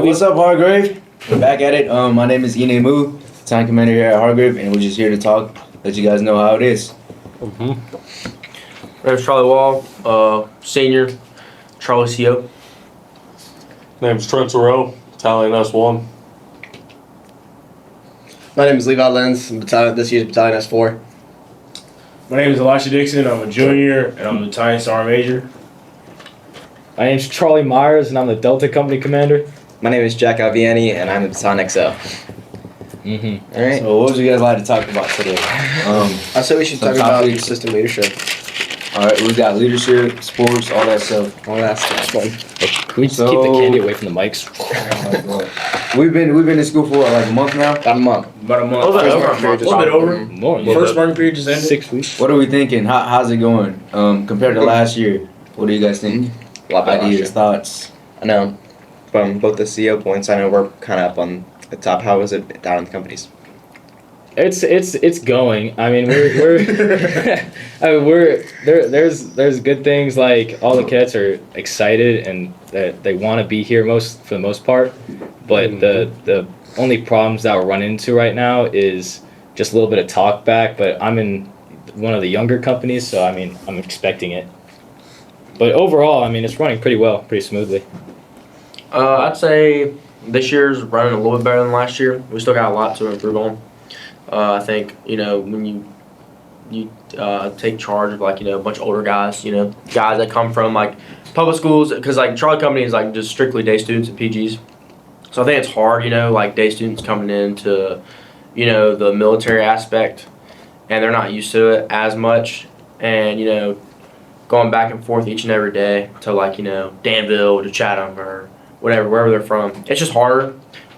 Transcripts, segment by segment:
What's up, Hargrave? We're back at it. My name is Ine Moo, Battalion Commander here at Hargrave, and we're just here to talk, let you guys know how it is. My name's Charlie Wall, Senior, Charlie CO. Name's Trent Terrell, Battalion S1. My name is Levi Lenz, this year's Battalion S4. My name is Elisha Dixon. I'm a junior, and I'm a Battalion Sergeant Major. My name's Charlie Myers, and I'm the Delta Company Commander. My name is Jack Alviani, and I'm the Battalion XL. All right. So what would you guys like to talk about today? I said we should talk about system leadership. All right, we got leadership, sports, all that stuff. All that stuff. Can we just keep the candy away from the mics? We've been in school for like a month now. About a month. About a month. A little bit over. A little bit over. More. First learning period just ended. 6 weeks. What are we thinking? How's it going compared to last year? What do you guys think? A lot better last year. Ideas, thoughts? I know. From both the CO points, I know we're kind of up on the top. How was it down in the companies? It's going. I mean, there's good things, like all the cadets are excited and that they want to be here for the most part, but the only problems that we're running into right now is just a little bit of talk back. But I'm in one of the younger companies, so I mean I'm expecting it. But overall, I mean it's running pretty well, pretty smoothly. I'd say this year's running a little bit better than last year. We still got a lot to improve on. I think, when you take charge of, a bunch of older guys, guys that come from, public schools, because, Charlie Company is, just strictly day students and PGs. So I think it's hard, day students coming into, the military aspect, and they're not used to it as much, and, going back and forth each and every day to, Danville to Chatham or whatever, wherever they're from. It's just harder,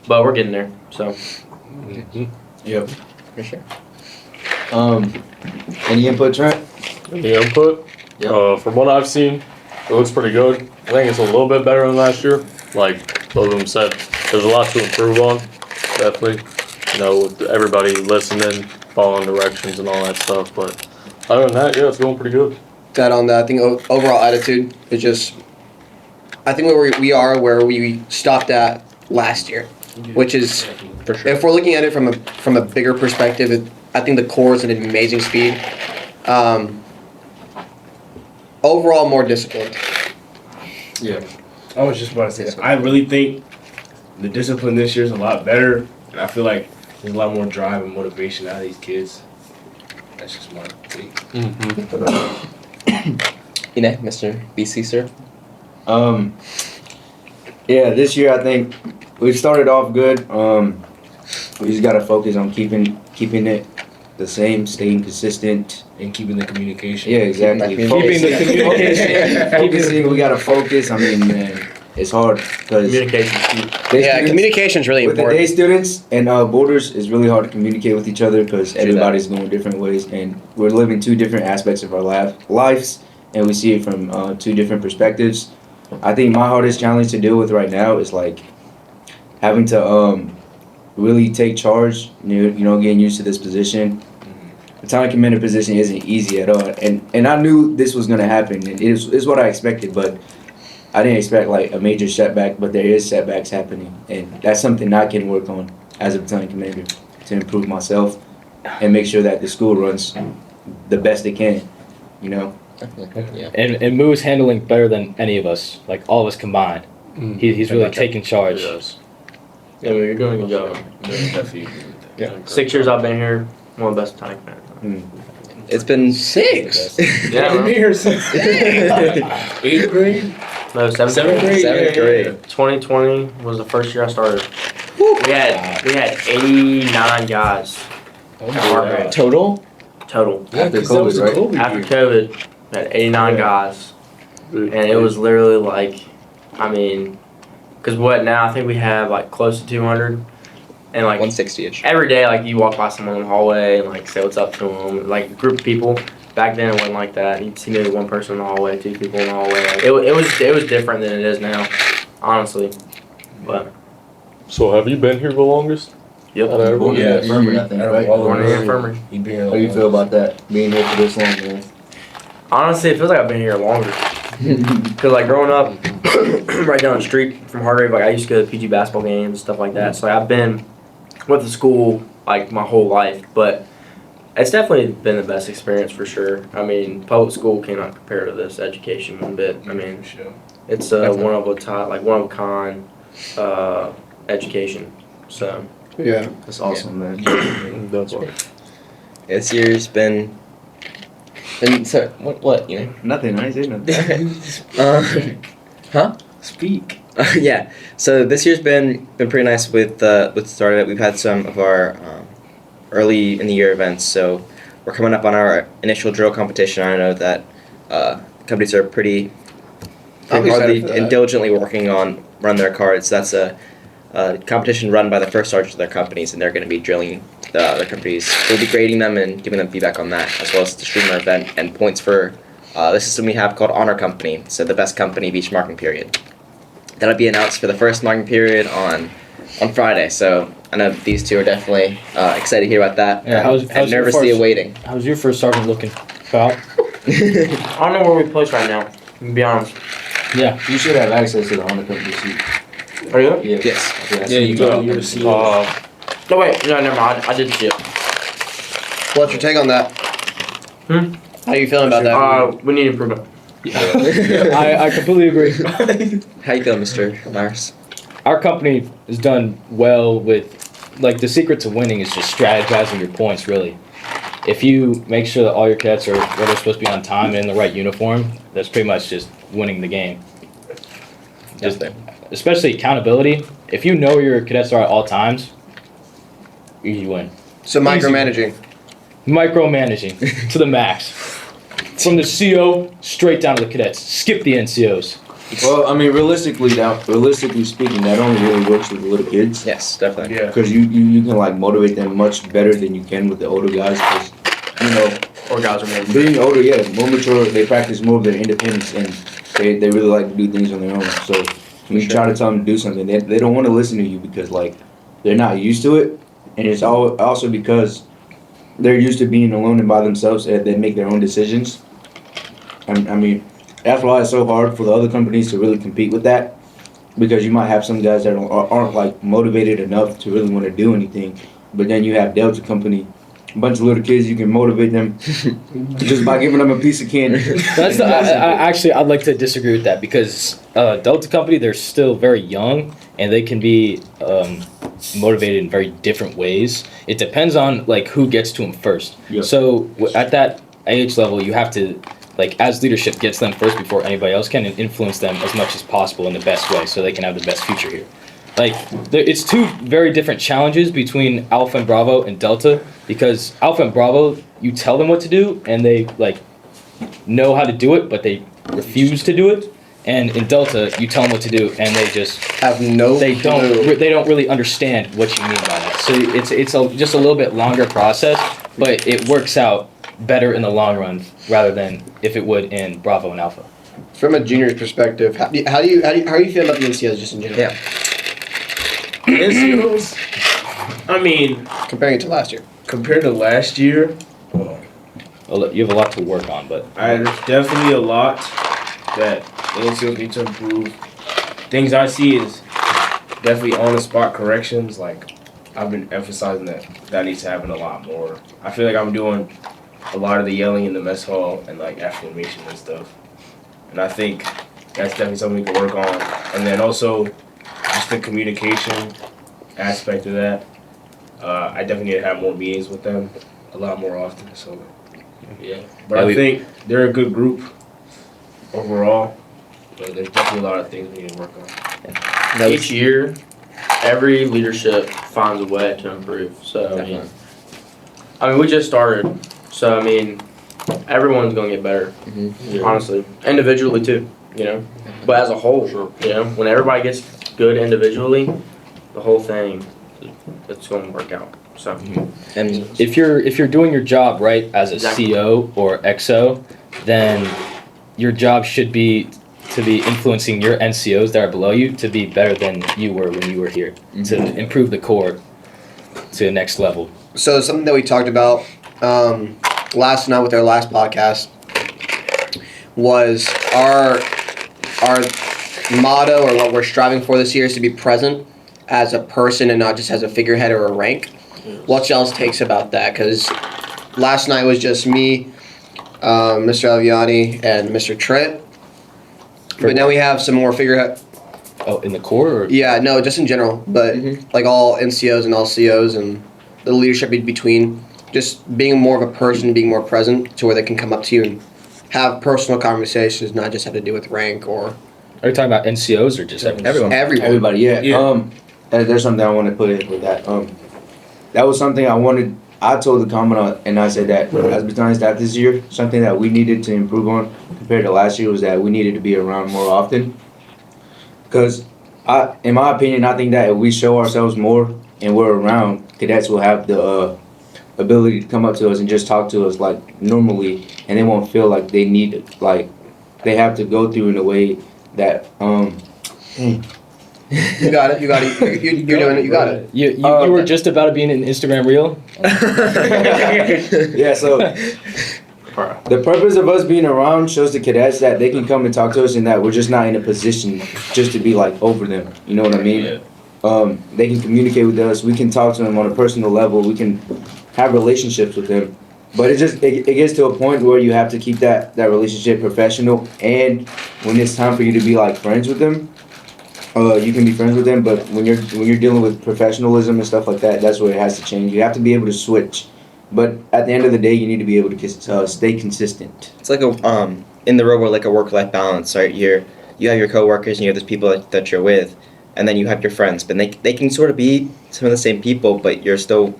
but we're getting there, so. Yep. For sure. Any input, Trent? The input, from what I've seen, it looks pretty good. I think it's a little bit better than last year. Like both of them said, there's a lot to improve on, definitely. With everybody listening, following directions and all that stuff. But other than that, it's going pretty good. That on that, I think overall attitude is just, I think where we are where we stopped at last year, which is, For sure. if we're looking at it from a bigger perspective, I think the core is at an amazing speed. Overall, more disciplined. Yeah. I was just about to say that. I really think the discipline this year is a lot better, and I feel like there's a lot more drive and motivation out of these kids. That's just my take. Mr. BC, sir. This year I think we started off good. We just gotta focus on keeping it the same, staying consistent. And keeping the communication. Yeah, exactly. Keeping the communication. Focusing, we gotta focus. I mean, man, it's hard because Communication key. Communication is really with important. the day students and boarders, it's really hard to communicate with each other because everybody's going different ways, and we're living two different aspects of our lives, and we see it from two different perspectives. I think my hardest challenge to deal with right now is having to really take charge. Getting used to this position. Battalion commander position isn't easy at all, and I knew this was gonna happen, and it's what I expected, but I didn't expect a major setback. But there is setbacks happening, and that's something I can work on as a battalion commander to improve myself and make sure that the school runs the best it can. Yeah. And Moo's handling better than any of us, all of us combined. He's really taking charge. Yes. Yeah, you're doing a good job. Definitely. Yeah. 6 years I've been here, one of the best battalion commanders. It's been 6. Yeah, I've been man. here since 8th grade. No, seventh grade. Seventh grade. 2020 was the first year I started. We had 89 guys at our grade total. total. After COVID, right? After COVID, we had 89 guys, and it was literally because now I think we have close to 200, and 160-ish. every day you walk by someone in the hallway and say what's up to them, a group of people. Back then it wasn't like that. You'd see maybe one person in the hallway, two people in the hallway. It was different than it is now, honestly. But So have you been here the longest? yep. Out of everyone? Yeah, infirmary, I think, right? Born in the infirmary. He'd been here How do you feel about that? Being here for this long, man? Honestly, it feels like I've been here longer. Because growing up, right down the street from Hargrave. Like I used to go to PG basketball games, stuff like that. So I've been with the school like my whole life, but it's definitely been the best experience for sure. I mean, public school cannot compare to this education one bit. I mean, it's one of a kind education. So Yeah. That's awesome, man. That's right. This year's been. And so what you know? Nothing. I ain't say nothing. Huh? Speak. Yeah. So this year's been pretty nice with starting. We've had some of our early in the year events. So we're coming up on our initial drill competition. I know that companies are pretty I'm excited hardly for that. and diligently working on run their cards. That's a competition run by the first sergeants of their companies, and they're going to be drilling their companies. We'll be grading them and giving them feedback on that, as well as the streamer event and points for this system we have called Honor Company. So the best company of each marking period. That'll be announced for the first marking period on Friday. So I know these two are definitely excited to hear about that. Yeah, how's and your nervously first- awaiting. How's your first sergeant looking, pal? I don't know where we place right now. To be honest. Yeah. You should have access to the Honor Company sheet. Are you? Yeah. Yes. Yeah, you go. You see. No wait, no, never mind. I did see it. What's your take on that? Hmm? How you feeling about that? We need improvement. I completely agree. How you feeling, Mr. Myers? Our company has done well with, like, the secret to winning is just strategizing your points, really. If you make sure that all your cadets are where they're supposed to be on time and in the right uniform, that's pretty much just winning the game. Just, especially accountability. If you know where your cadets are at all times, you win. So micromanaging. Micromanaging to the max. From the CO straight down to the cadets. Skip the NCOs. Well, I mean, realistically speaking, that only really works with the little kids. Yes, definitely. Yeah. Because you can like motivate them much better than you can with the older guys. Because Or guys are more. being older, more mature, they practice more of their independence and they really like to do things on their own. So when you try to tell them to do something, they don't want to listen to you because like they're not used to it, and it's also because they're used to being alone and by themselves and they make their own decisions. I mean, that's why it's so hard for the other companies to really compete with that, because you might have some guys that aren't like motivated enough to really want to do anything, but then you have Delta Company, a bunch of little kids, you can motivate them just by giving them a piece of candy. That's actually, I'd like to disagree with that because Delta Company, they're still very young and they can be motivated in very different ways. It depends on like who gets to them first. Yep. So at that age level, you have to, like, as leadership gets them first before anybody else can, and influence them as much as possible in the best way so they can have the best future here. Like, it's two very different challenges between Alpha and Bravo and Delta, because Alpha and Bravo, you tell them what to do, and they, like, know how to do it, but they refuse to do it. And in Delta, you tell them what to do, and they just Have no they don't clue. they don't really understand what you mean by that. So it's just a little bit longer process, but it works out better in the long run rather than if it would in Bravo and Alpha. From a junior's perspective, how are you feeling about the NCOs just in general? Yeah. NCOs, I mean, Comparing it to last year. compared to last year, well, You have a lot to work on, but there's definitely a lot that the NCOs need to improve. Things I see is definitely on-the-spot corrections. Like, I've been emphasizing that needs to happen a lot more. I feel like I'm doing a lot of the yelling in the mess hall and, like, affirmation and stuff. And I think that's definitely something we can work on. And then also, just the communication aspect of that. I definitely need to have more meetings with them a lot more often. So, yeah. But I think they're a good group overall. But there's definitely a lot of things we need to work on. Each year, every leadership finds a way to improve. So, I mean, we just started. So, I mean, everyone's going to get better, honestly. Individually, too, you know. But as a whole, you know, when everybody gets good individually, the whole thing, it's going to work out. So, And if you're doing your job right as a Exactly. CO or XO, then your job should be to be influencing your NCOs that are below you to be better than you were when you were here, to improve the core to the next level. So something that we talked about last night with our last podcast was our motto or what we're striving for this year is to be present as a person and not just as a figurehead or a rank. What's y'all's takes about that? Because last night was just me, Mr. Aviani, and Mr. Trent. But now we have some more figurehead. Oh, in the core? Or? Yeah, no, just in general. But like all NCOs and all COs and the leadership in between, just being more of a person, being more present to where they can come up to you and have personal conversations, not just have to do with rank or. Are you talking about NCOs or just everyone? Everyone. Everybody, yeah. Yeah. There's something I want to put in with that. That was something I wanted. I told the commandant, and I said that as Battalion Staff this year, something that we needed to improve on compared to last year was that we needed to be around more often. Because, in my opinion, I think that if we show ourselves more and we're around, cadets will have the ability to come up to us and just talk to us like normally, and they won't feel like they need like they have to go through in a way that You got it. You're doing it. You got it. You were just about to be in an Instagram reel? Yeah, so the purpose of us being around shows the cadets that they can come and talk to us and that we're just not in a position just to be like over them. You know what I mean? Yeah. They can communicate with us. We can talk to them on a personal level. We can have relationships with them. But it gets to a point where you have to keep that relationship professional, and when it's time for you to be like friends with them, you can be friends with them. But when you're dealing with professionalism and stuff like that, that's where it has to change. You have to be able to switch. But at the end of the day, you need to be able to stay consistent. It's like in the real world, like a work-life balance, right? You have your coworkers and you have those people that you're with, and then you have your friends. But they can sort of be some of the same people, but you're still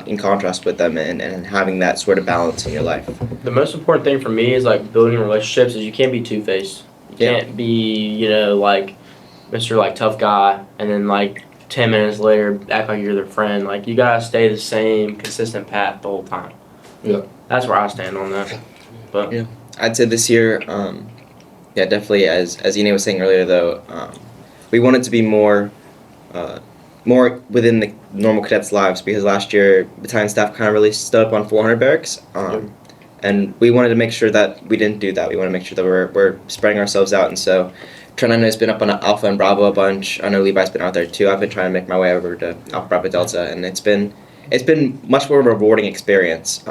in contrast with them and having that sort of balance in your life. The most important thing for me is like building relationships is you can't be two-faced. You can't be, like Mr. like tough guy and then like 10 minutes later act like you're their friend. Like you gotta stay the same consistent path the whole time. Yeah. That's where I stand on that. But Yeah. I'd say this year, definitely as Ine was saying earlier though, we wanted to be more within the normal cadets' lives, because last year Battalion Staff kind of really stood up on 400 barracks, and we wanted to make sure that we didn't do that. We want to make sure that we're spreading ourselves out, and so Trent, I know, has been up on Alpha and Bravo a bunch. I know Levi's been out there too. I've been trying to make my way over to Alpha Bravo Delta, and it's been much more of a rewarding experience.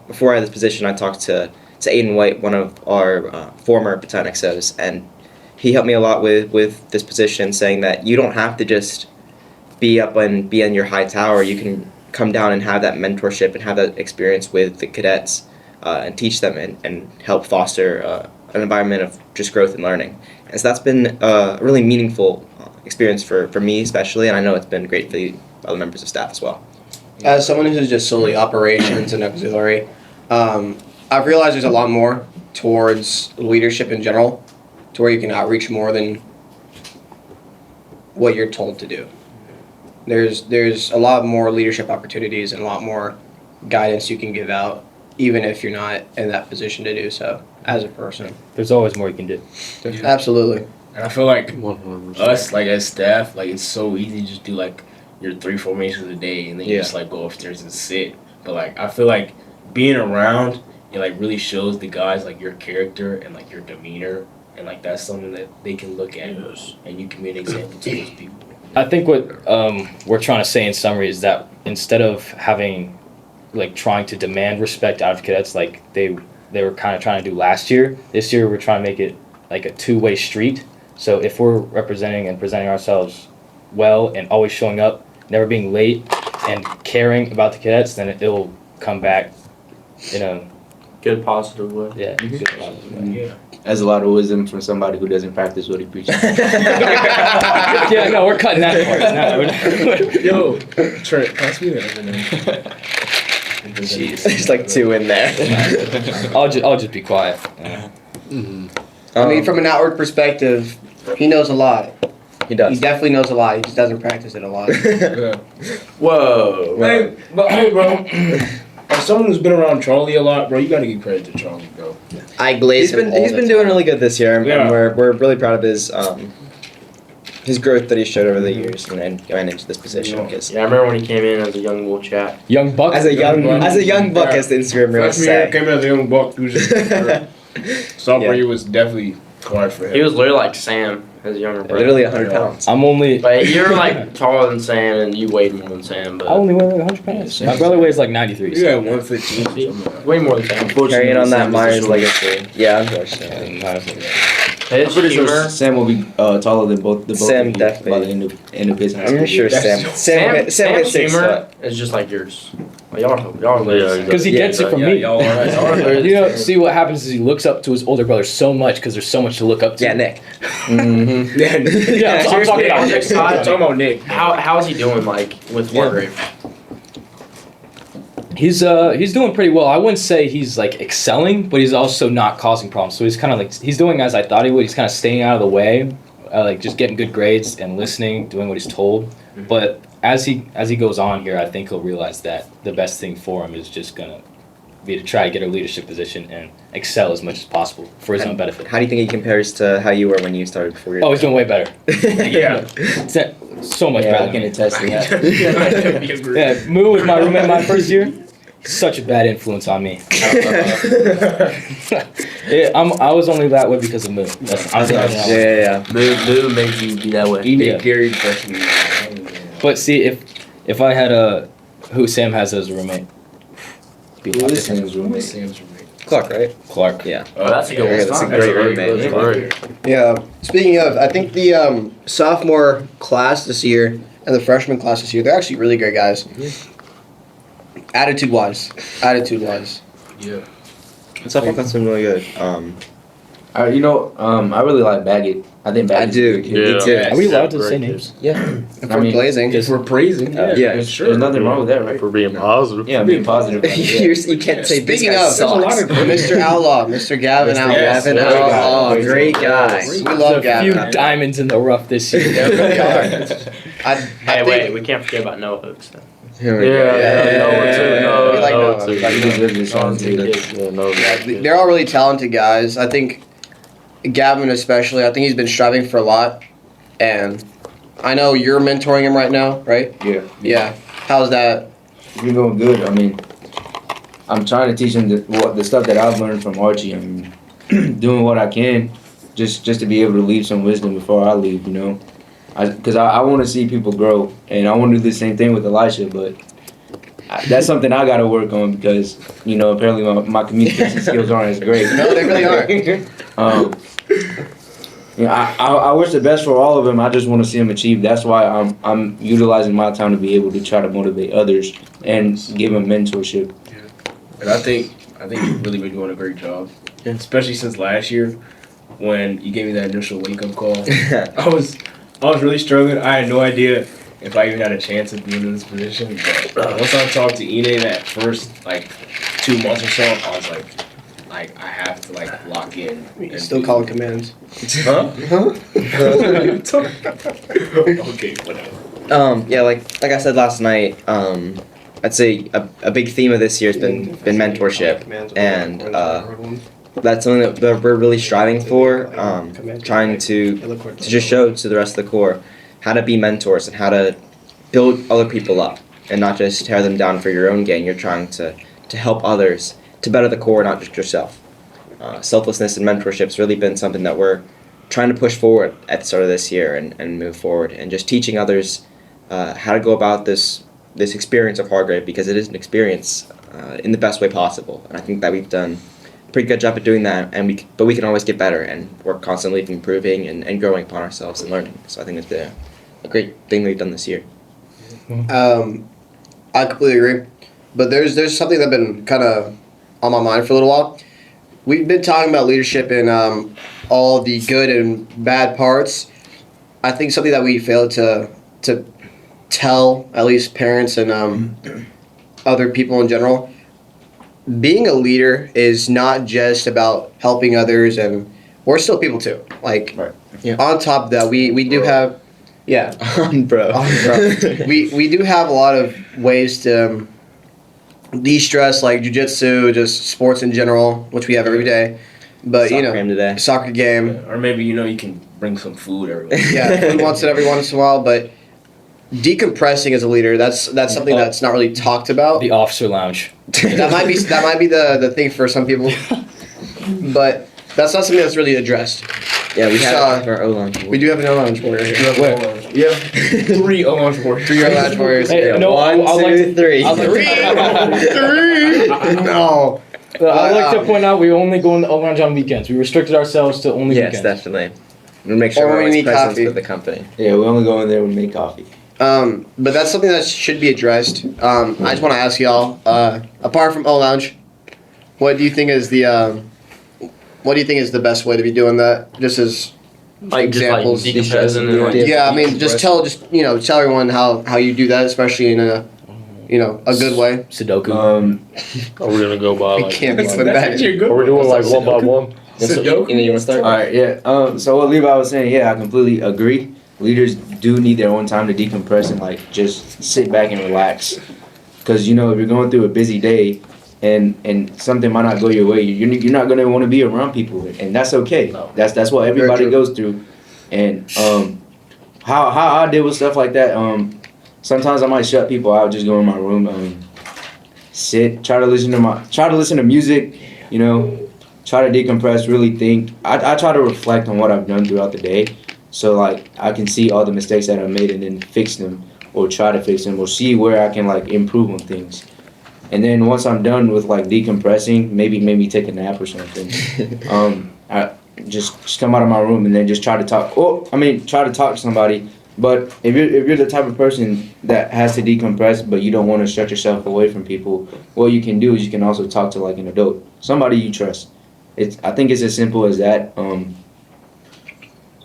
Before I had this position, I talked to Aiden White, one of our former Battalion XOs, and he helped me a lot with this position, saying that you don't have to just be up and be on your high tower. You can come down and have that mentorship and have that experience with the cadets and teach them and help foster an environment of just growth and learning. And so that's been a really meaningful experience for me especially, and I know it's been great for the other members of staff as well. As someone who's just solely operations and auxiliary, I've realized there's a lot more towards leadership in general, to where you can outreach more than what you're told to do. There's a lot more leadership opportunities and a lot more guidance you can give out, even if you're not in that position to do so as a person. There's always more you can do. Absolutely. And I feel like 100%. us, like as staff, like it's so easy to just do like your 3 formations a day and then you Yeah. just like go upstairs and sit. But like I feel like being around, it like really shows the guys like your character and like your demeanor, and like that's something that they can look at and you can be an example to those people. I think what we're trying to say in summary is that instead of having, like, trying to demand respect out of cadets like they were kind of trying to do last year, this year we're trying to make it like a two-way street. So if we're representing and presenting ourselves well and always showing up, never being late, and caring about the cadets, then it'll come back in a good positive way. good positive way. Yeah. That's a lot of wisdom from somebody who doesn't practice what he preaches. Yeah, no, we're cutting that part. No, we're not. Yo, Trent, pass me that. Jeez, there's like 2 in there. I'll just be quiet. I mean, from an outward perspective, he knows a lot. He He does. definitely knows a lot. He just doesn't practice it a lot. Yeah. Whoa. Hey, but hey, bro. As someone who's been around Charlie a lot, bro, you gotta give credit to Charlie, bro. I glaze him. He's been doing really good this year, and Yeah. we're really proud of his growth that he's showed over the years and going into this position. Because Yeah, I remember when he came in as a young bull chat. Young buck. as a young buck, as the Instagram reels Freshman year say. came in as a young buck. Sophomore year was definitely hard for him. He was literally like Sam his younger brother. Literally 100 pounds. I'm only. But you're like taller than Sam, and you weighed more than Sam. But I only weigh like 100 pounds. My brother weighs like 93. You got 115. way more than Sam. Unfortunately, Carrying on that Sam is Myers the shortest. legacy. Yeah, unfortunately. I'm His pretty sure humor. Sam will be taller than both Sam of you definitely. by the end of his high school I'm sure years. Sam hit 6 Sam's humor foot. is just like yours. Like, y'all are Yeah, Because he Yeah, gets it from Yeah, me. y'all are. You know, see what happens is he looks up to his older brother so much because there's so much to look up to. Yeah, Nick. Mm-hmm. Yeah, I'm talking about Nick. I'm talking about Nick. How is he doing like with Margrave? He's doing pretty well. I wouldn't say he's like excelling, but he's also not causing problems. So he's kind of like he's doing as I thought he would. He's kind of staying out of the way, like just getting good grades and listening, doing what he's told. But as he goes on here, I think he'll realize that the best thing for him is just gonna be to try to get a leadership position and excel as much as possible for his own benefit. How do you think he compares to how you were when you started before your Oh, he's doing way better. Yeah. So much Yeah, better. I can than me. attest to that. Yeah, Moo was my roommate my first year. Such a bad influence on me. Yeah, I was only that way because of Moo. I'm yeah. Moo made you be that way. He Yeah. did Gary freshman year. But see, if I had who Sam has as a roommate, be a lot Who is different. Sam's roommate? Sam's roommate. Clark, right? Clark. Yeah. Oh, that's a good one. That's a great roommate. Right. Yeah. Speaking of, I think the sophomore class this year and the freshman class this year, they're actually really great guys. Attitude wise. Yeah. So I think that's been really good. I really like Baggett. I think I Baggett's a do. good kid. Me too. Are we allowed to Great say kid. names? Yeah. If I we're mean, blazing. just- We're praising. Yeah, There's nothing wrong with that, right? For being positive. Yeah, being positive. about it, yeah. You can't say this Speaking guy of, sucks. Mr. Outlaw, Mr. Gavin Mr. Outlaw. Gavin Yes. Outlaw, Yeah. great guy. We There's love a Gavin. few diamonds in the rough this year. There really are. I Hey, think- wait, we can't forget about Noah Hooks though. Yeah, yeah, Noah yeah, too. yeah. Noah, We like Noah Noah. too. He deserves this Noah's one a too. good kid. Yeah, Noah's Yeah, a good kid. they're all really talented guys. I think Gavin especially, I think he's been striving for a lot. And I know you're mentoring him right now, right? Yeah. Yeah. How's that? It's been going good. I mean, I'm trying to teach him the stuff that I've learned from Archie. I'm doing what I can just to be able to leave some wisdom before I leave, you know? Because I want to see people grow, and I want to do the same thing with Elisha, but that's something I got to work on because, apparently my communication skills aren't as great. No, they really aren't. I wish the best for all of them. I just want to see them achieve. That's why I'm utilizing my time to be able to try to motivate others and give them mentorship. And I think you've really been doing a great job. Especially since last year when you gave me that initial wake up call. I was really struggling. I had no idea if I even had a chance of being in this position. But once I talked to Ine that first 2 months or so, I was like I have to lock in. You're still calling commands. Huh? Huh? Okay, whatever. Yeah, like I said last night, I'd say a big theme of this year has been mentorship, and that's something that we're really striving for. Trying to just show to the rest of the Corps how to be mentors and how to build other people up and not just tear them down for your own gain. You're trying to help others to better the Corps, not just yourself. Selflessness and mentorship has really been something that we're trying to push forward at the start of this year and move forward, and just teaching others how to go about this experience of Hargrave, because it is an experience in the best way possible. And I think that we've done a pretty good job at doing that, but we can always get better, and we're constantly improving and growing upon ourselves and learning. So I think it's been a great thing we've done this year. I completely agree. But there's something that's been kind of on my mind for a little while. We've been talking about leadership in all the good and bad parts. I think something that we failed to tell, at least parents and other people in general, being a leader is not just about helping others, and we're still people too. Like, Right. Yeah. on top of that, we do have, yeah, Bro. we do have a lot of ways to de-stress, like jiu-jitsu, just sports in general, which we have every day. But Soccer game today. soccer game, Or maybe you can bring some food every once in a yeah, we wants it every once in a while. But decompressing as a leader, that's something that's not really talked about. The officer lounge. That might be the thing for some people, but that's not something that's really addressed. Yeah, we So, have our O-line. We do have an O-Lounge warrior here. Where? Yeah, 3 on 4. 3 O-Lounge warriors. Hey, Yeah, no, one, I'd like two, to- three. I'd like to- No. I'd like to point out we only go in the lounge on weekends. We restricted ourselves to only Yes, weekends. definitely. We make sure Or we're when always you need present coffee. for the company. Yeah, we only go in there when we make coffee. But that's something that should be addressed. I just want to ask y'all, apart from O-Lounge, what do you think is the best way to be doing that? Just as Like examples. just like decompressing and like Yeah, I mean, tell everyone how you do that, especially in a good way. Sudoku. Are we gonna go by We like? can't be That's putting that. actually a good Are we doing like one by Sudoku? one? Sudoku? You want to start? All right, yeah. So what Levi was saying, yeah, I completely agree. Leaders do need their own time to decompress and like just sit back and relax. Because if you're going through a busy day, and something might not go your way, you're not gonna want to be around people, and that's okay. No. That's what everybody goes through. And how I deal with stuff like that. Sometimes I might shut people out, just go in my room, sit, try to listen to music, try to decompress, really think. I try to reflect on what I've done throughout the day, so like I can see all the mistakes that I've made and then fix them, or try to fix them, or see where I can like improve on things. And then once I'm done with like decompressing, maybe take a nap or something. I just come out of my room and then just try to talk. Try to talk to somebody. But if you're the type of person that has to decompress, but you don't want to shut yourself away from people, what you can do is you can also talk to like an adult, somebody you trust. I think it's as simple as that.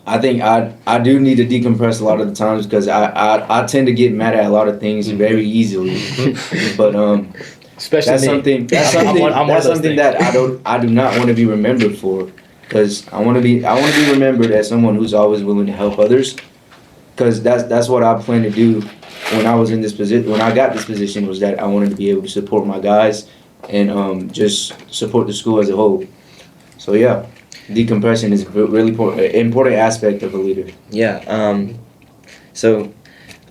I think I do need to decompress a lot of the times because I tend to get mad at a lot of things very easily. But Especially that's something that I do not want to be remembered for, because I want to be remembered as someone who's always willing to help others, because that's what I plan to do when I was in this position. When I got this position, was that I wanted to be able to support my guys and just support the school as a whole. So yeah, decompression is a really important aspect of a leader. Yeah. So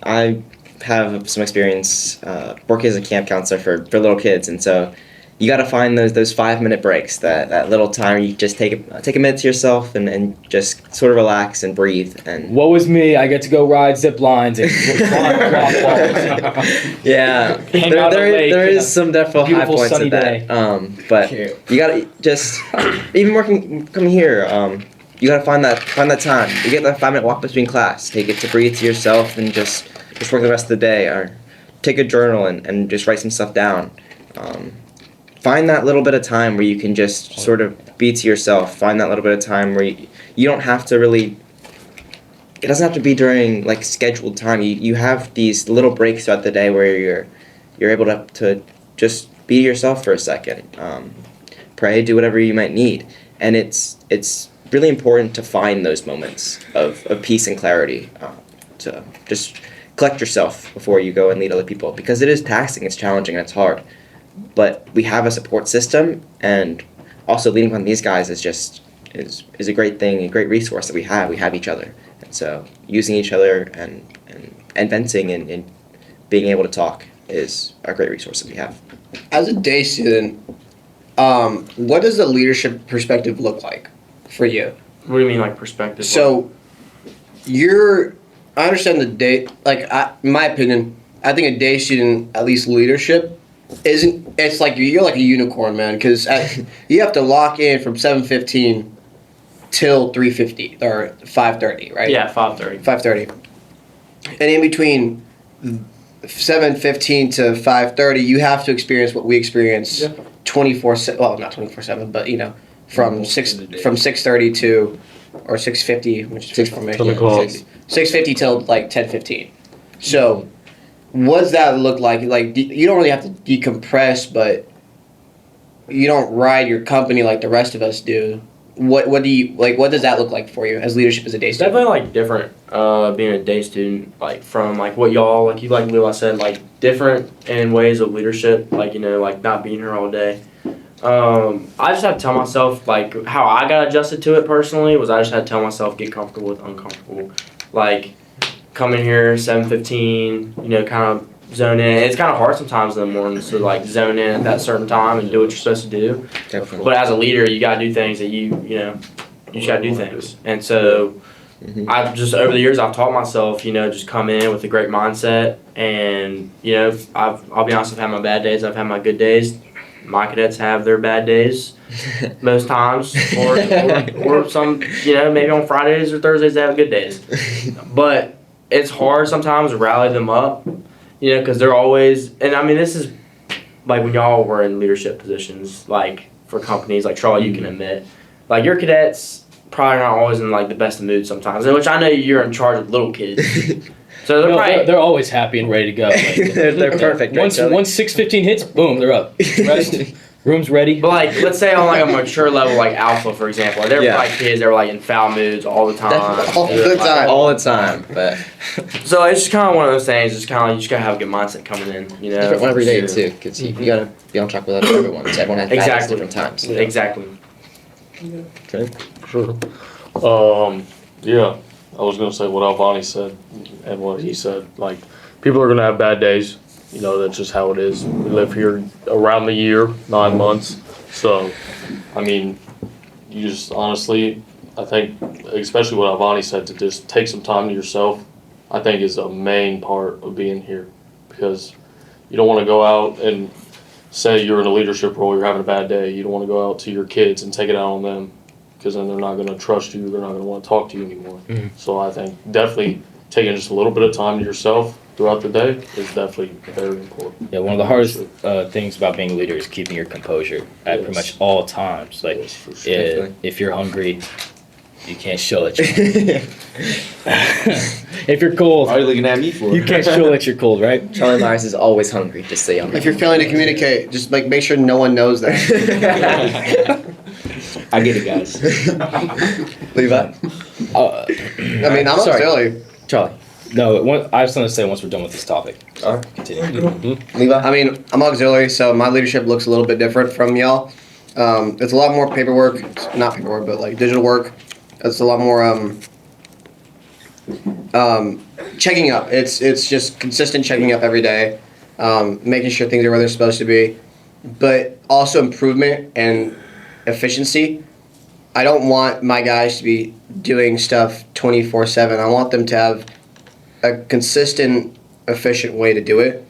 I have some experience working as a camp counselor for little kids, and so you got to find those 5-minute breaks, that little time where you just take a minute to yourself and just sort of relax and breathe. And Woe is me, I get to go ride zip lines and climb rock walls. yeah, Hang out on the lake there in is some definitely high beautiful points sunny of that. day. But you gotta just even coming here. You gotta find that time. You get that 5-minute walk between class. Take it to breathe to yourself and just work the rest of the day, or take a journal and just write some stuff down. Find that little bit of time where you can just sort of be to yourself. Find that little bit of time where you don't have to really. It doesn't have to be during like scheduled time. You have these little breaks throughout the day where you're able to just be yourself for a second. Pray, do whatever you might need, and it's really important to find those moments of peace and clarity. To just collect yourself before you go and lead other people, because it is taxing, it's challenging, and it's hard. But we have a support system, and also leading on these guys is a great thing, a great resource that we have. We have each other, and so using each other and venting and being able to talk is a great resource that we have. As a day student, what does the leadership perspective look like for you? What do you mean, like perspective? So, I understand the day, in my opinion, I think a day student, at least leadership, it's like you're like a unicorn, man, because you have to lock in from 7:15 till 3:50 or 5:30, right? Yeah, 5:30. 5:30. And in between 7:15 to 5:30, you have to experience what we experience 24/7. Well, not 24/7, but from 6:30 to or 6:50, which is formation. 6:50 till like 10:15. So, what does that look like? Like, you don't really have to decompress, but you don't ride your company like the rest of us do. What do you like? What does that look like for you as leadership as a day It's student? definitely like different, being a day student, like from like what y'all like you like Lil said, like different in ways of leadership, like like not being here all day. I just have to tell myself like how I got adjusted to it personally was I just had to tell myself get comfortable with uncomfortable, like come in here 7:15, kind of zone in. It's kind of hard sometimes in the mornings to like zone in at that certain time and do what you're supposed to do. Definitely. But as a leader, you gotta do things that you You just gotta do things. And so I've just over the years I've taught myself, just come in with a great mindset, and I'll be honest, I've had my bad days, I've had my good days. My cadets have their bad days most times, or some, maybe on Fridays or Thursdays they have good days. But it's hard sometimes to rally them up, because they're always, and I mean, this is like when y'all were in leadership positions, like for companies, like Charlie, you can admit, like your cadets probably not always in like the best of moods sometimes, which I know you're in charge of little kids. So they're always happy and ready to go. Like, they're perfect. Once 6:15 hits, boom, they're up. Rest, room's ready. But like, let's say on like a mature level, like Alpha, for example, like, they're probably kids that are like in foul moods all the time. All the time. All the time, but So it's just kind of one of those things. It's kind of like you just gotta have a good mindset coming in. different one every day too, because you gotta be on track with everyone. So everyone has bad days at Exactly. different times. Exactly. Okay, sure. Yeah, I was gonna say what Alvani said and what he said. Like, people are gonna have bad days. That's just how it is. We live here around the year, 9 months. So, I mean, you just honestly, I think, especially what Alvani said, to just take some time to yourself, I think is a main part of being here, because you don't want to go out and say you're in a leadership role, you're having a bad day. You don't want to go out to your kids and take it out on them, because then they're not going to trust you. They're not going to want to talk to you anymore. So I think definitely taking just a little bit of time to yourself throughout the day is definitely very important. Yeah, one of the hardest things about being a leader is keeping your composure at pretty much all times. Like, if you're hungry, you can't show it. If you're cold, Why are you looking at me for? you can't show that you're cold, right? Charlie Myers is always hungry, just so you know. If you're failing to communicate, just like make sure no one knows that. I get it, guys. Levi? I mean, I'm Sorry. auxiliary. Charlie. No, I was going to say once we're done with this topic. Alright. Continue. Levi? I mean, I'm auxiliary, so my leadership looks a little bit different from y'all. It's a lot more paperwork, not paperwork, but like digital work. It's a lot more checking up. It's just consistent checking up every day, making sure things are where they're supposed to be, but also improvement and efficiency. I don't want my guys to be doing stuff 24/7. I want them to have a consistent, efficient way to do it,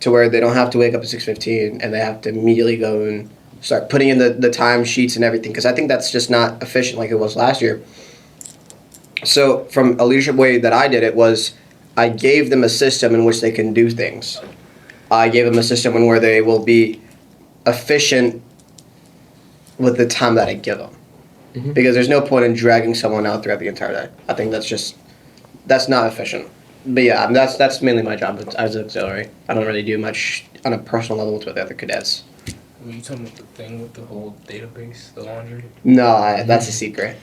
to where they don't have to wake up at 6:15 and they have to immediately go and start putting in the time sheets and everything, because I think that's just not efficient like it was last year. So from a leadership way that I did it was I gave them a system in which they can do things. I gave them a system in where they will be efficient with the time that I give them. Because there's no point in dragging someone out throughout the entire day. I think that's not efficient. But yeah, that's mainly my job as an auxiliary. I don't really do much on a personal level with the other cadets. Were you talking about the thing with the whole database, the laundry? No, that's a secret.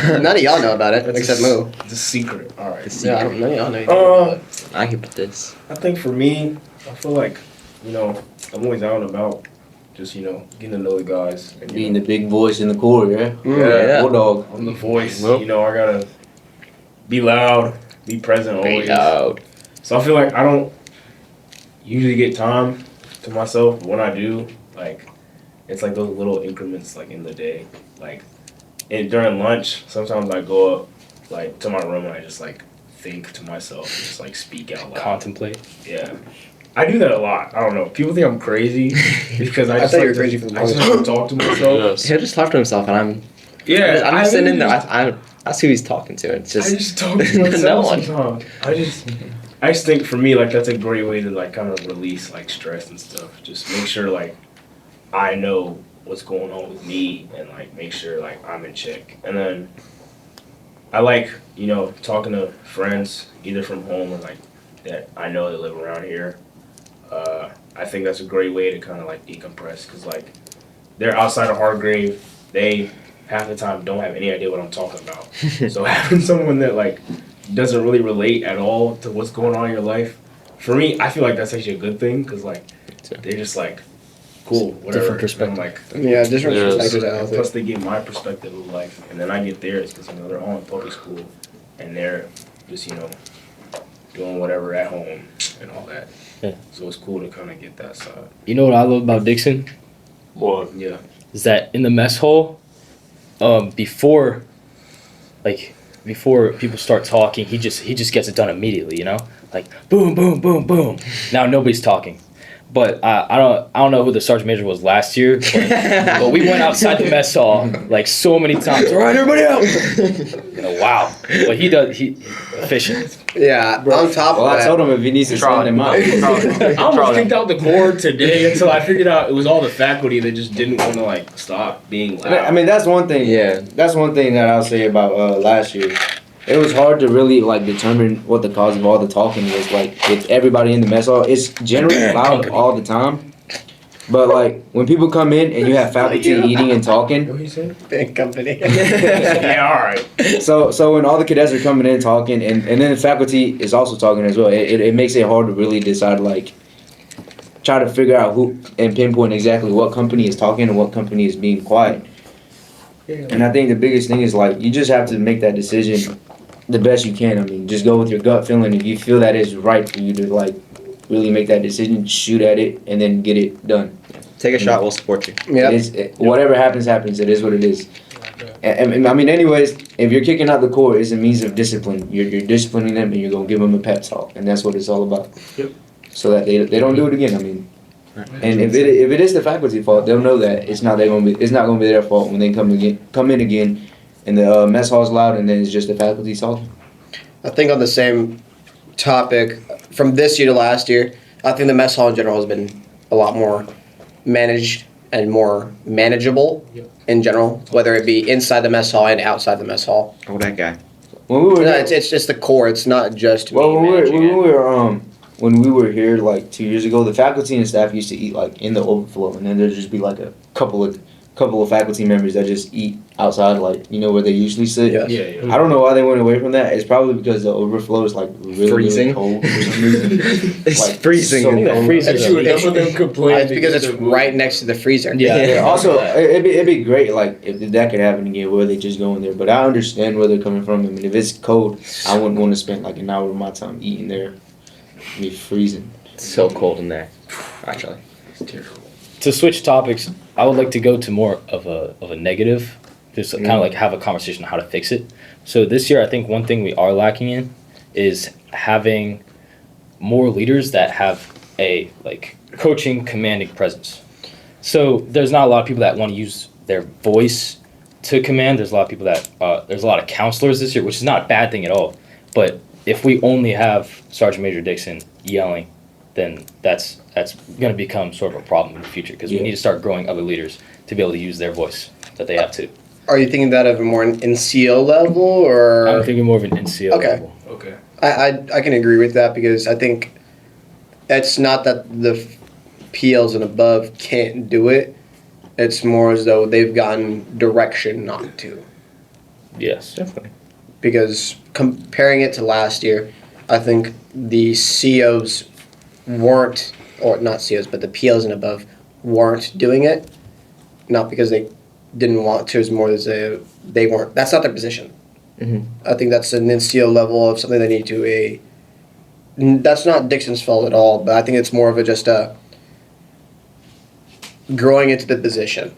None of y'all know about it, except Moo. It's a secret. All right. Yeah, none of y'all know anything about it. I can put this. I think for me, I feel like, I'm always out and about, just, getting to know the guys. And, Being the big voice in the Corps, yeah? Yeah. Bulldog. I'm the voice. Nope. I gotta be loud, be present always. Loud. So I feel like I don't usually get time to myself. But when I do, like, it's like those little increments, like in the day. Like, and during lunch, sometimes I go up, like, to my room and I just like think to myself, and just like speak out loud. Contemplate. Yeah. I do that a lot. I don't know. People think I'm crazy because I I just thought like you were to, crazy for the I just like to talk to myself. Yes. He'll just talk to himself, and I'm Yeah, just sitting in there. really That's who he's talking to. It's I just just talk to no myself one. sometimes. I just think for me, like, that's a great way to like kind of release like stress and stuff. Just make sure like I know what's going on with me and like make sure like I'm in check. And then I like, talking to friends either from home or like that I know that live around here. I think that's a great way to kind of like decompress, because like they're outside of Hargrave. They half the time don't have any idea what I'm talking about. So having someone that like doesn't really relate at all to what's going on in your life, for me, I feel like that's actually a good thing, because like they're just like cool, whatever. Different perspective. And I'm like, Yeah, different Yes. perspectives out and there. plus they get my perspective of life, and then I get theirs, because they're all in public school and they're just doing whatever at home and all that. Yeah. So it's cool to kind of get that side. You know what I love about Dixon? What? Yeah. Is that in the mess hall, before like before people start talking, he just gets it done immediately, you know? Like boom, boom, boom, boom. Now nobody's talking. But I don't know who the sergeant major was last year, but we went outside the mess hall like so many times. All right, everybody out! You know, wow. But he efficient. Yeah, on top Well, of I that, told him if he needs to send him out. I almost kicked out the cord today until I figured out it was all the faculty that just didn't want to like stop being loud. I mean, that's one thing. Yeah. That's one thing that I'll say about last year. It was hard to really like determine what the cause of all the talking was. Like with everybody in the mess hall, it's generally loud all the time. But like when people come in and you have faculty eating and talking, What he said? big company. Yeah, all right. so when all the cadets are coming in talking and then the faculty is also talking as well, it makes it hard to really decide like try to figure out who and pinpoint exactly what company is talking and what company is being quiet. And I think the biggest thing is like you just have to make that decision the best you can. I mean, just go with your gut feeling. If you feel that is right for you to like really make that decision, shoot at it and then get it done. Take a shot. We'll support you. Yeah. Whatever happens, happens. It is what it is. And I mean, anyways, if you're kicking out the core, it's a means of discipline. You're disciplining them and you're gonna give them a pep talk, and that's what it's all about. Yep. So that they don't do it again. I mean, and if it is the faculty fault, they'll know that it's not gonna be their fault when they come in again, and the mess hall's loud, and then it's just the faculty talking. I think on the same topic, from this year to last year, I think the mess hall in general has been a lot more managed and more manageable in general, whether it be inside the mess hall and outside the mess hall. Oh, that guy. When we were No, it's just the core. It's not just me well, managing it. when we were here like 2 years ago, the faculty and staff used to eat like in the overflow, and then there'd just be like a couple of faculty members that just eat outside, like where they usually sit. Yes. Yeah. I don't know why they went away from that. It's probably because the overflow is like really, Freezing. really cold for some reason. It's Like, freezing. so in there. cold. That's what them complain. It's because it's right next to the freezer. Yeah. Also, it'd be great like if that could happen again, where they just go in there. But I understand where they're coming from. I mean, if it's cold, I wouldn't want to spend like an hour of my time eating there. It'd be freezing. It's so cold in there. Actually. To switch topics, I would like to go to more of a negative, just kind of like have a conversation on how to fix it. So this year, I think one thing we are lacking in is having more leaders that have a like coaching, commanding presence. So there's not a lot of people that want to use their voice to command. There's a lot of people that there's a lot of counselors this year, which is not a bad thing at all. But if we only have Sergeant Major Dixon yelling, then that's going to become sort of a problem in the future because we need to start growing other leaders to be able to use their voice that they have to. Are you thinking that of a more NCO level or? I'm thinking more of an NCO Okay. level. Okay. I can agree with that because I think it's not that the PLs and above can't do it. It's more as though they've gotten direction not to. Yes, definitely. Because comparing it to last year, I think the COs weren't, or not COs, but the PLs and above weren't doing it. Not because they didn't want to, it's more as they weren't. That's not their position. Mhm. I think that's an NCO level of something they need to that's not Dixon's fault at all, but I think it's more of just growing into the position.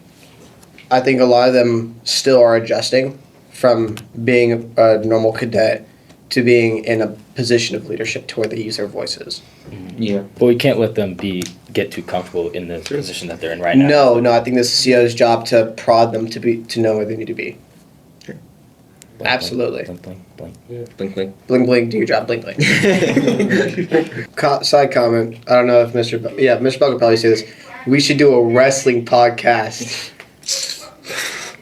I think a lot of them still are adjusting from being a normal cadet to being in a position of leadership to where they use their voices. Yeah. But we can't let them get too comfortable in the position that they're in right now. No, I think this is CO's job to prod them to know where they need to be. Blink, Absolutely. Blink, blink, blink. Blink, blink. Blink, blink, do your job, blink, blink. Side comment. I don't know if Mr. Mr. Buck would probably say this. We should do a wrestling podcast.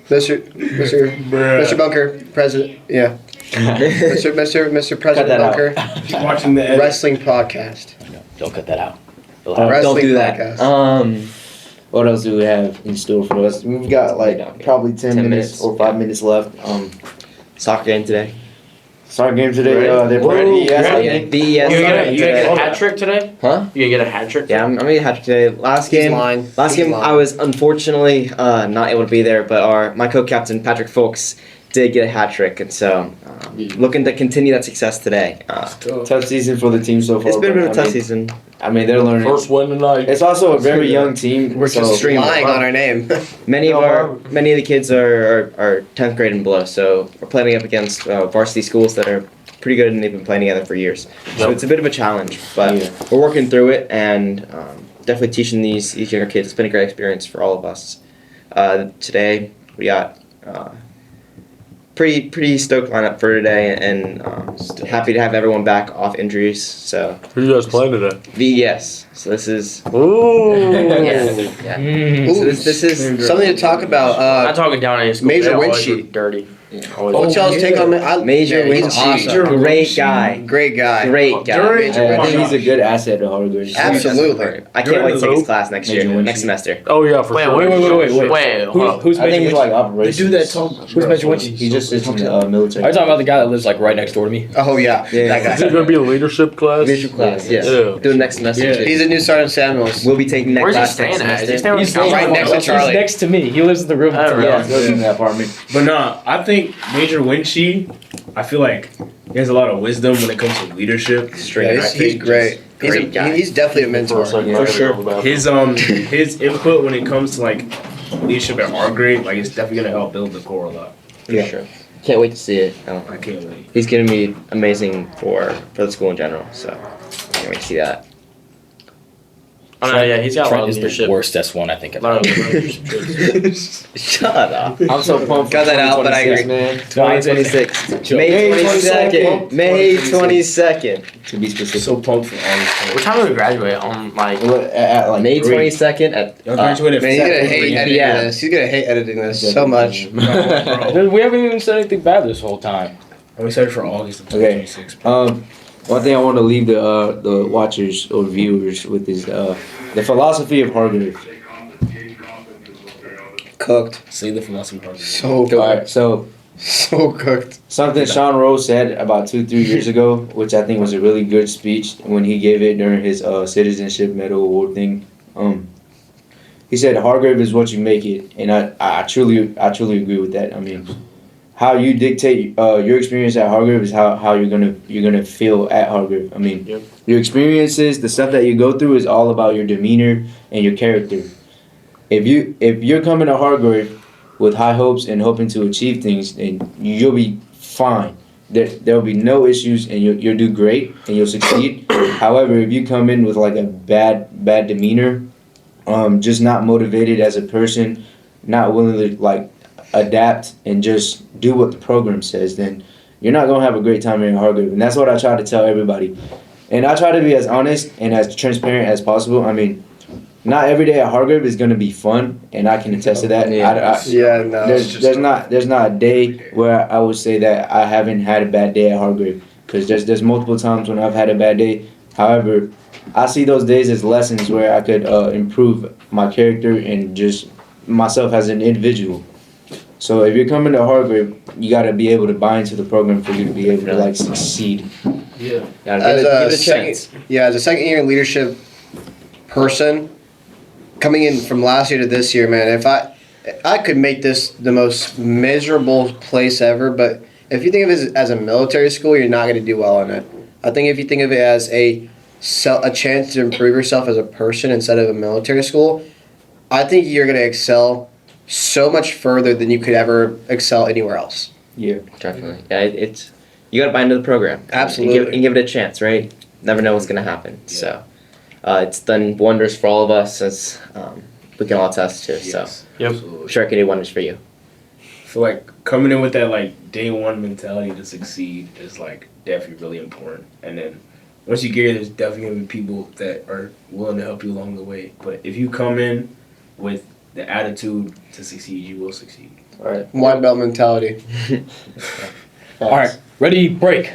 Mr. Bunker, President. Yeah. Mr. President that out. Bunker. Keep watching the edit. Wrestling podcast. No, don't cut that out. Don't Wrestling do that. podcast. What else do we have in store for us? We've got like probably 10 minutes or 5 minutes left. Soccer game today. Soccer game today. They're Whoa, playing BES. I yeah, think. BES. You gonna Soccer get a today. hat trick today? Huh? You gonna get a hat trick? Yeah, I'm gonna get a hat trick today. Last He's game, lying. last He's game, lying. I was unfortunately not able to be there, but my co-captain Patrick Folks did get a hat trick, and so looking to continue that success today. Tough season for the team so far. It's been a bit of a but, tough I mean, season. I mean, they're learning. First win tonight. It's also a very young team. We're just so lying on our name. Many of the kids are 10th grade and below, so we're playing up against varsity schools that are pretty good and they've been playing together for years. So it's a bit of a challenge, but we're working through it and definitely teaching these younger kids. It's been a great experience for all of us. Today we got pretty stoked lineup for today, and happy to have everyone back off injuries. So Who you guys playing today? VES. So this is Ooh. yeah. Ooh, So this is something to talk about. I'm talking down in school. Major they always Winshee. were dirty. What's y'all's take on Major man, he's Winshee. awesome. Great guy. Great guy. Great guy. I think he's a good asset to Hargrave. Absolutely. I can't wait to take his class next Major year, Winshee. next semester. Oh yeah, for sure. Wait. hold up. Who's I think Major he's like Winchie? operations. The dude that told Who's Major Winchie? He just sits in the military. Are you talking about the guy that lives like right next door to me? Oh yeah, Yeah. that Is it guy. gonna be a leadership class? Leadership class, yes. Yeah. Do it next semester Yeah. too. He's a new Sergeant Samuels. We'll be taking that Where's he class staying next at? Is he semester. staying He's right next to Charlie. He's next to me. He lives in the room. Oh, to really? me. Yeah, he lives in the apartment. But nah, I think Major Winshee, I feel like he has a lot of wisdom when it comes to leadership. Straight Yeah, up. he's great. Great guy. He's definitely a mentor. For sure. His input when it comes to like leadership at our grade, like it's definitely gonna help build the core a lot. For sure. Can't wait to see it. I can't wait. He's gonna be amazing for the school in general. So can't wait to see that. Oh, no, yeah, he's got a lot Trent of is the leadership. worst S1 I think A I've lot of ever. leadership. Shut up. I'm so pumped. Cut that out, but I agree. Man. 2026. Chill. May May 22nd. 22nd. May 22nd. To be specific. So pumped for all this. What time do we graduate? On like At like May 3. 22nd at Y'all graduated Man, he's gonna hate 3 editing p.m. this. He's gonna hate editing this so much. We haven't even said anything bad this whole time. I'm excited for August of Okay. 2026. One thing I want to leave the watchers or viewers with is the philosophy of Hargrave. Cooked. Say the philosophy part. So All right, so so cooked. something Sean Rose said about 2-3 years ago, which I think was a really good speech when he gave it during his citizenship medal award thing. He said, "Hargrave is what you make it," and I truly agree with that. I mean, how you dictate your experience at Hargrave is how you're gonna feel at Hargrave. I mean, Yep. your experiences, the stuff that you go through, is all about your demeanor and your character. If you're coming to Hargrave with high hopes and hoping to achieve things, then you'll be fine. There'll be no issues, and you'll do great and you'll succeed. However, if you come in with like a bad demeanor, just not motivated as a person, not willing to like adapt and just do what the program says, then you're not gonna have a great time in Hargrave. And that's what I try to tell everybody. And I try to be as honest and as transparent as possible. I mean, not every day at Hargrave is gonna be fun, and I can attest to that. Yeah, no. There's not a day where I would say that I haven't had a bad day at Hargrave, because there's multiple times when I've had a bad day. However, I see those days as lessons where I could improve my character and just myself as an individual. So if you're coming to Hargrave, you got to be able to buy into the program for you to be able to like succeed. Yeah. As Give a it a second, chance. yeah, as a second year leadership person, coming in from last year to this year, man, if I could make this the most miserable place ever, but if you think of it as a military school, you're not going to do well in it. I think if you think of it as a chance to improve yourself as a person instead of a military school, I think you're going to excel so much further than you could ever excel anywhere else. Yeah. Definitely. Yeah, it's you gotta buy into the program. Absolutely. And give it a chance, right? Never know what's gonna happen. So it's done wonders for all of us, as we can all attest to. So Yep. Absolutely. I'm sure it can do wonders for you. I feel like coming in with that like day one mentality to succeed is like definitely really important. And then once you get here, there's definitely gonna be people that are willing to help you along the way. But if you come in with the attitude to succeed, you will succeed. All right. White belt mentality. All right, ready, break.